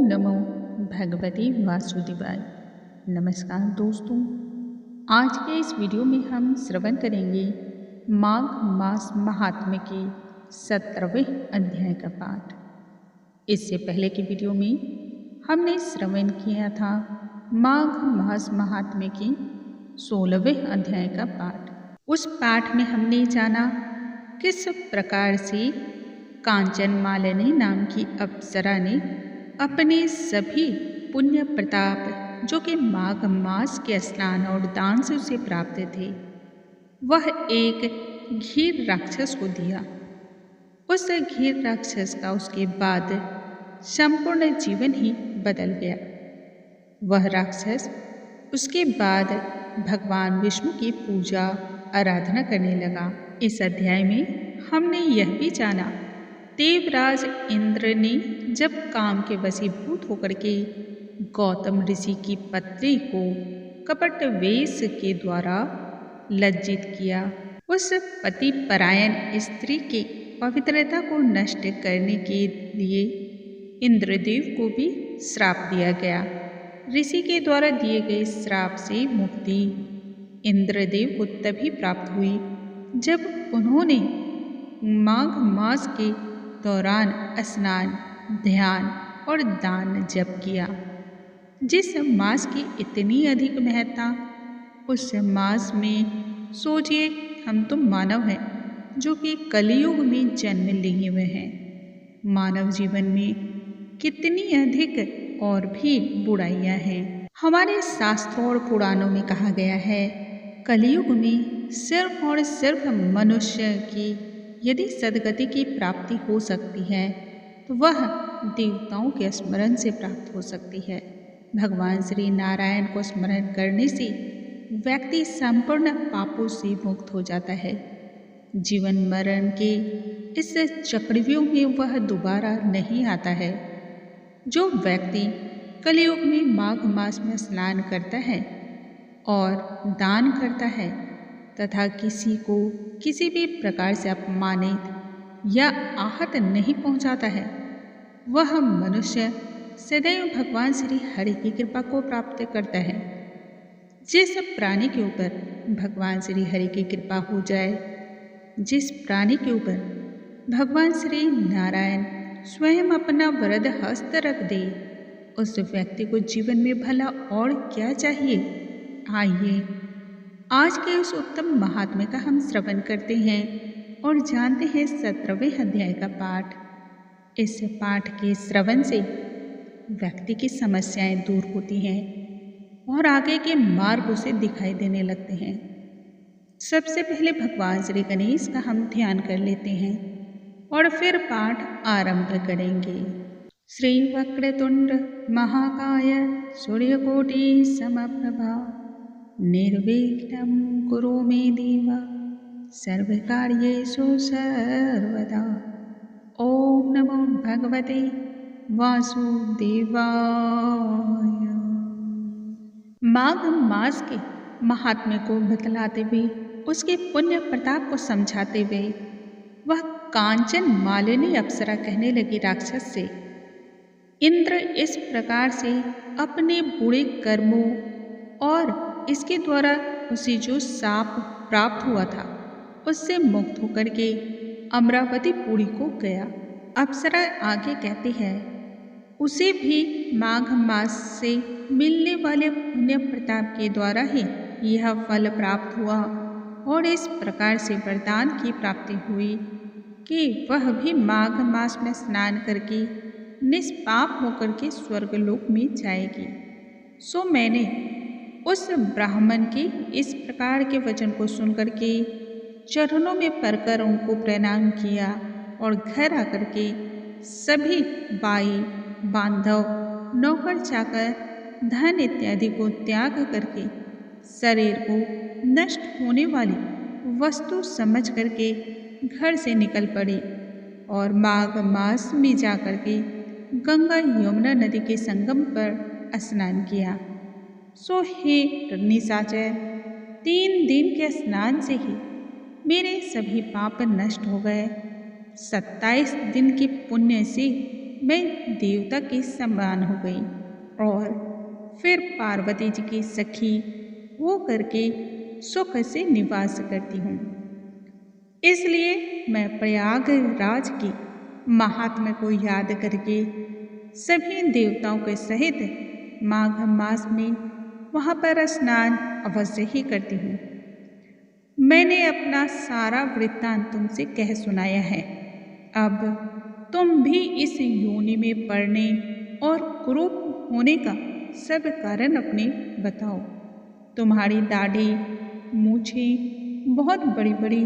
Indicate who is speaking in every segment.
Speaker 1: नमो भगवते वासुदेवाय। नमस्कार दोस्तों, आज के इस वीडियो में हम श्रवण करेंगे माघ मास महात्म्य के 17वें अध्याय का पाठ। इससे पहले के वीडियो में हमने श्रवण किया था माघ मास महात्म्य के 16वें अध्याय का पाठ। उस पाठ में हमने जाना किस प्रकार से कांचन मालिनी नाम की अप्सरा ने अपने सभी पुण्य प्रताप जो कि माघ मास के स्नान और दान से उसे प्राप्त थे, वह एक घीर राक्षस को दिया। उस घीर राक्षस का उसके बाद संपूर्ण जीवन ही बदल गया। वह राक्षस उसके बाद भगवान विष्णु की पूजा आराधना करने लगा। इस अध्याय में हमने यह भी जाना देवराज इंद्र ने जब काम के वशीभूत होकर के गौतम ऋषि की पत्नी को कपट वेश के द्वारा लज्जित किया, उस पति परायण स्त्री की पवित्रता को नष्ट करने के लिए इंद्रदेव को भी श्राप दिया गया। ऋषि के द्वारा दिए गए श्राप से मुक्ति इंद्रदेव को तभी प्राप्त हुई जब उन्होंने माघ मास के दौरान स्नान, ध्यान और दान जप किया। जिस मास की इतनी अधिक महत्ता, उस मास में सोचिए हम तो मानव हैं जो कि कलियुग में जन्म लिए हुए हैं। मानव जीवन में कितनी अधिक और भी बुराइयां हैं। हमारे शास्त्रों और पुराणों में कहा गया है कलियुग में सिर्फ और सिर्फ मनुष्य की यदि सद्गति की प्राप्ति हो सकती है तो वह देवताओं के स्मरण से प्राप्त हो सकती है। भगवान श्री नारायण को स्मरण करने से व्यक्ति संपूर्ण पापों से मुक्त हो जाता है। जीवन मरण के इस चक्रव्यूह में वह दोबारा नहीं आता है। जो व्यक्ति कलियुग में माघ मास में स्नान करता है और दान करता है तथा किसी को किसी भी प्रकार से अपमानित या आहत नहीं पहुंचाता है, वह मनुष्य सदैव भगवान श्री हरि की कृपा को प्राप्त करता है। जिस प्राणी के ऊपर भगवान श्री हरि की कृपा हो जाए, जिस प्राणी के ऊपर भगवान श्री नारायण स्वयं अपना वरद हस्त रख दे, उस व्यक्ति को जीवन में भला और क्या चाहिए। आइए आज के उस उत्तम महात्म्य का हम श्रवण करते हैं और जानते हैं 17वें अध्याय का पाठ। इस पाठ के श्रवण से व्यक्ति की समस्याएं दूर होती हैं और आगे के मार्ग उसे दिखाई देने लगते हैं। सबसे पहले भगवान श्री गणेश का हम ध्यान कर लेते हैं और फिर पाठ आरंभ करेंगे। श्री वक्रतुंड महाकाय सूर्यकोटि समप्रभा निर्विघ्नं कुरु मे देव सर्वकार्येषु सर्वदा। ओम नमो भगवते वासुदेवाय। माघ मास के महात्म्य को बतलाते हुए, उसके पुण्य प्रताप को समझाते हुए वह कांचन मालिनी अप्सरा कहने लगी राक्षस से, इंद्र इस प्रकार से अपने बुरे कर्मों और इसके द्वारा उसे जो शाप प्राप्त हुआ था उससे मुक्त होकर के अमरावती पुरी को गया। अप्सरा आगे कहती है उसे भी माघ मास से मिलने वाले पुण्य प्रताप के द्वारा ही यह फल प्राप्त हुआ और इस प्रकार से वरदान की प्राप्ति हुई कि वह भी माघ मास में स्नान करके निष्पाप होकर के स्वर्गलोक में जाएगी। सो मैंने उस ब्राह्मण के इस प्रकार के वचन को सुनकर के चरणों में पड़कर उनको प्रणाम किया और घर आकर के सभी बाई बांधव नौकर चाकर धन इत्यादि को त्याग करके शरीर को नष्ट होने वाली वस्तु समझ करके घर से निकल पड़ी और माघ मास में जाकर के गंगा यमुना नदी के संगम पर स्नान किया। सो हे निशाचर, 3 दिन के स्नान से ही मेरे सभी पाप नष्ट हो गए। 27 दिन के पुण्य से मैं देवता के समान हो गई और फिर पार्वती जी की सखी हो करके सुख से निवास करती हूँ। इसलिए मैं प्रयागराज की महात्म्य को याद करके सभी देवताओं के सहित माघ मास में वहाँ पर स्नान अवश्य ही करती हूँ। मैंने अपना सारा वृत्तांत तुमसे कह सुनाया है। अब तुम भी इस योनि में पड़ने और कुरूप होने का सब कारण अपने बताओ। तुम्हारी दाढ़ी मूछें बहुत बड़ी बड़ी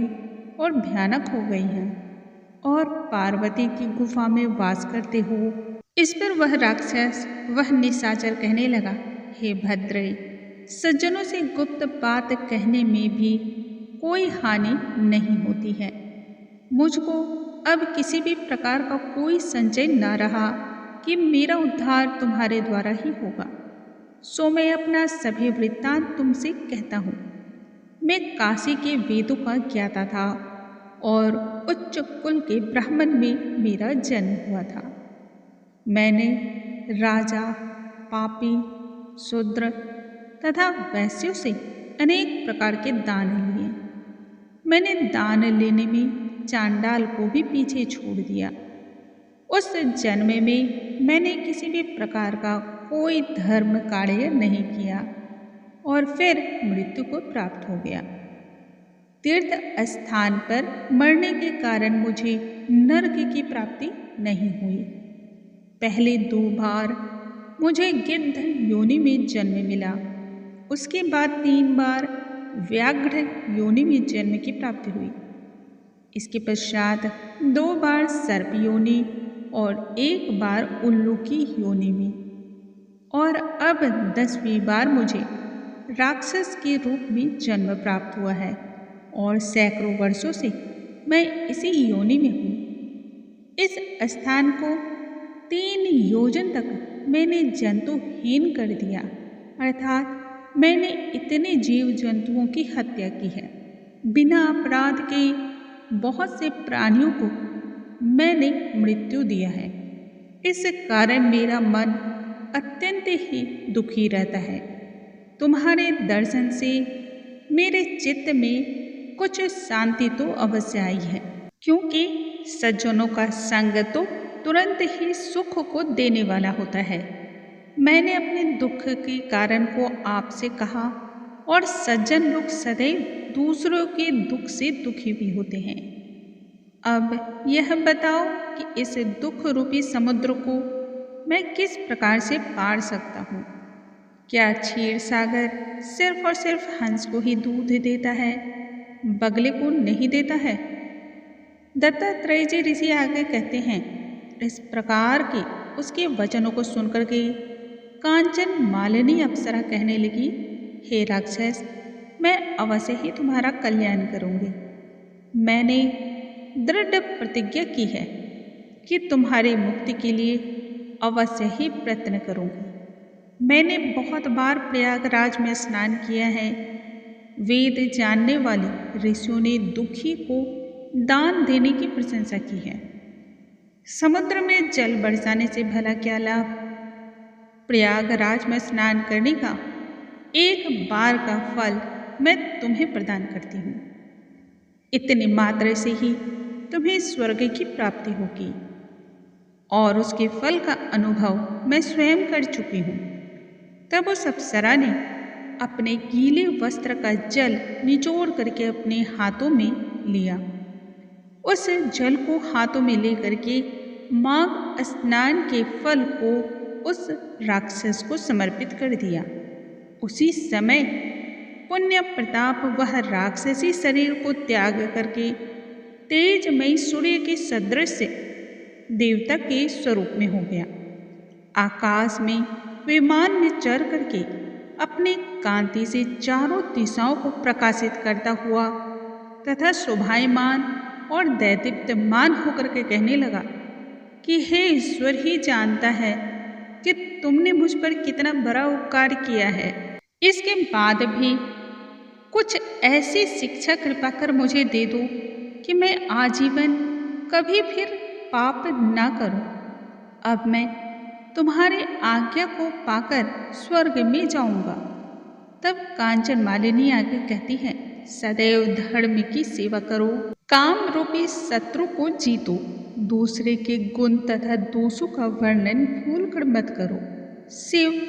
Speaker 1: और भयानक हो गई हैं और पार्वती की गुफा में वास करते हो। इस पर वह राक्षस, वह निशाचर कहने लगा, हे भद्रे, सज्जनों से गुप्त बात कहने में भी कोई हानि नहीं होती है। मुझको अब किसी भी प्रकार का कोई संचय न रहा कि मेरा उद्धार तुम्हारे द्वारा ही होगा। सो मैं अपना सभी वृत्तांत तुमसे कहता हूँ। मैं काशी के वेदों का ज्ञाता था और उच्च कुल के ब्राह्मण में मेरा जन्म हुआ था। मैंने राजा, पापी, शूद्र तथा वैश्यों से अनेक प्रकार के दान लिए। मैंने दान लेने में चांडाल को भी पीछे छोड़ दिया। उस जन्म में मैंने किसी भी प्रकार का कोई धर्म कार्य नहीं किया और फिर मृत्यु को प्राप्त हो गया। तीर्थ स्थान पर मरने के कारण मुझे नरक की प्राप्ति नहीं हुई। पहले 2 बार मुझे गिद्ध योनि में जन्म मिला, उसके बाद 3 बार व्याघ्र योनि में जन्म की प्राप्ति हुई। इसके पश्चात 2 बार सर्प योनि और 1 बार उल्लू की योनि में, और अब 10वीं बार मुझे राक्षस के रूप में जन्म प्राप्त हुआ है और सैकड़ों वर्षों से मैं इसी योनि में हूँ। इस स्थान को 3 योजन तक मैंने जंतुहीन कर दिया, अर्थात मैंने इतने जीव जंतुओं की हत्या की है। बिना अपराध के बहुत से प्राणियों को मैंने मृत्यु दिया है। इस कारण मेरा मन अत्यंत ही दुखी रहता है। तुम्हारे दर्शन से मेरे चित्त में कुछ शांति तो अवश्य आई है, क्योंकि सज्जनों का संग तो तुरंत ही सुख को देने वाला होता है। मैंने अपने दुख के कारण को आपसे कहा और सज्जन लोग सदैव दूसरों के दुख से दुखी भी होते हैं। अब यह बताओ कि इस दुख रूपी समुद्र को मैं किस प्रकार से पार सकता हूँ? क्या क्षीर सागर सिर्फ और सिर्फ हंस को ही दूध देता है, बगले को नहीं देता है? दत्तात्रेय जी ऋषि आगे कहते हैं, इस प्रकार के उसके वचनों को सुनकर के कांचन मालिनी अप्सरा कहने लगी, हे राक्षस, मैं अवश्य ही तुम्हारा कल्याण करूंगी। मैंने दृढ़ प्रतिज्ञा की है कि तुम्हारी मुक्ति के लिए अवश्य ही प्रयत्न करूंगी। मैंने बहुत बार प्रयागराज में स्नान किया है। वेद जानने वाले ऋषियों ने दुखी को दान देने की प्रशंसा की है। समुद्र में जल बरसाने से भला क्या लाभ? प्रयागराज में स्नान करने का 1 बार का फल मैं तुम्हें प्रदान करती हूँ। इतने मात्र से ही तुम्हें स्वर्ग की प्राप्ति होगी और उसके फल का अनुभव मैं स्वयं कर चुकी हूँ। तब उस अप्सरा ने अपने गीले वस्त्र का जल निचोड़ करके अपने हाथों में लिया। उस जल को हाथों में लेकर के माघ स्नान के फल को उस राक्षस को समर्पित कर दिया। उसी समय पुण्य प्रताप वह राक्षसी शरीर को त्याग करके तेजमयी सूर्य के सदृश देवता के स्वरूप में हो गया। आकाश में विमान में चढ़ करके अपने कांति से चारों दिशाओं को प्रकाशित करता हुआ तथा शोभायमान और दैदीप्यमान होकर के कहने लगा कि हे ईश्वर ही जानता है कि तुमने मुझ पर कितना बड़ा उपकार किया है। इसके बाद भी कुछ ऐसी शिक्षा कृपा कर मुझे दे दो कि मैं आजीवन कभी फिर पाप ना करूं। अब मैं तुम्हारे आज्ञा को पाकर स्वर्ग में जाऊंगा। तब कांचन मालिनी आगे कहती है, सदैव धर्म की सेवा करो, काम रूपी शत्रु को जीतो, दूसरे के गुण तथा दोषों का वर्णन भूलकर मत करो, शिव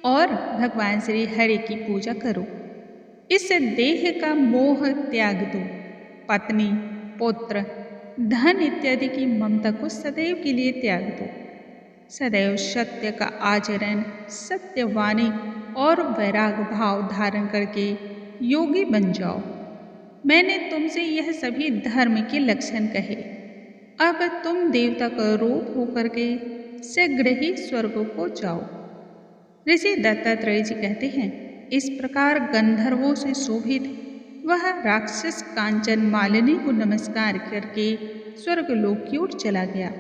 Speaker 1: और भगवान श्री हरि की पूजा करो, इस देह का मोह त्याग दो, पत्नी, पुत्र, धन इत्यादि की ममता को सदैव के लिए त्याग दो, सदैव सत्य का आचरण, सत्यवाणी और वैराग भाव धारण करके योगी बन जाओ। मैंने तुमसे यह सभी धर्म के लक्षण कहे। अब तुम देवता का रूप होकर के शीघ्र ही स्वर्ग को जाओ। ऋषि दत्तात्रेय जी कहते हैं, इस प्रकार गंधर्वों से शोभित वह राक्षस कांचन मालिनी को नमस्कार करके स्वर्गलोक की ओर चला गया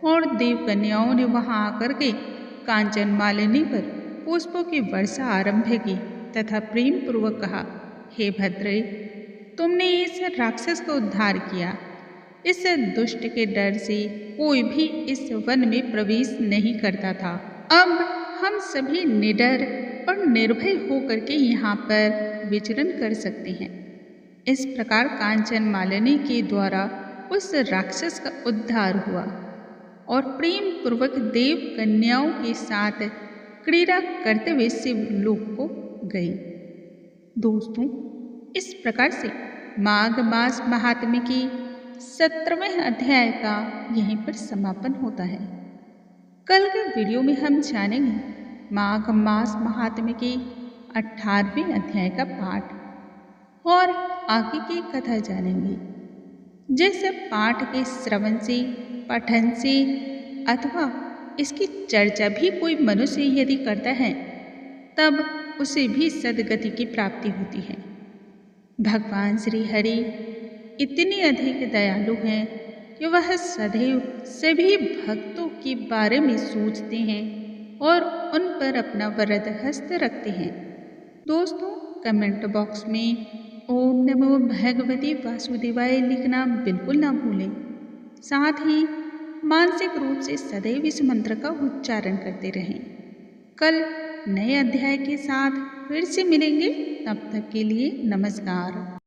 Speaker 1: और देव कन्याओं ने वहां आकर के कांचन मालिनी पर पुष्पों की वर्षा आरंभ की तथा प्रेम पूर्वक कहा, हे भद्रे, तुमने इस राक्षस का उद्धार किया। इस दुष्ट के डर से कोई भी इस वन में प्रवेश नहीं करता था। अब हम सभी निडर और निर्भय होकर के यहाँ पर विचरण कर सकते हैं। इस प्रकार कांचन मालिनी के द्वारा उस राक्षस का उद्धार हुआ और प्रेम पूर्वक देव कन्याओं के साथ क्रीड़ा करते हुए शिवलोक को गई। दोस्तों, इस प्रकार से माघ मास महात्म्य की 17वें अध्याय का यहीं पर समापन होता है। कल के वीडियो में हम जानेंगे माघ मास महात्म्य के 18वें अध्याय का पाठ और आगे की कथा जानेंगे। जैसे पाठ के श्रवण से, पठन से अथवा इसकी चर्चा भी कोई मनुष्य यदि करता है तब उसे भी सद्गति की प्राप्ति होती है। भगवान श्री हरि इतने अधिक दयालु हैं कि वह सदैव सभी भक्तों के बारे में सोचते हैं और उन पर अपना वरद हस्त रखते हैं। दोस्तों, कमेंट बॉक्स में ओम नमो भगवते वासुदेवाय लिखना बिल्कुल ना भूलें। साथ ही मानसिक रूप से सदैव इस मंत्र का उच्चारण करते रहें। कल नए अध्याय के साथ फिर से मिलेंगे। तब तक के लिए नमस्कार।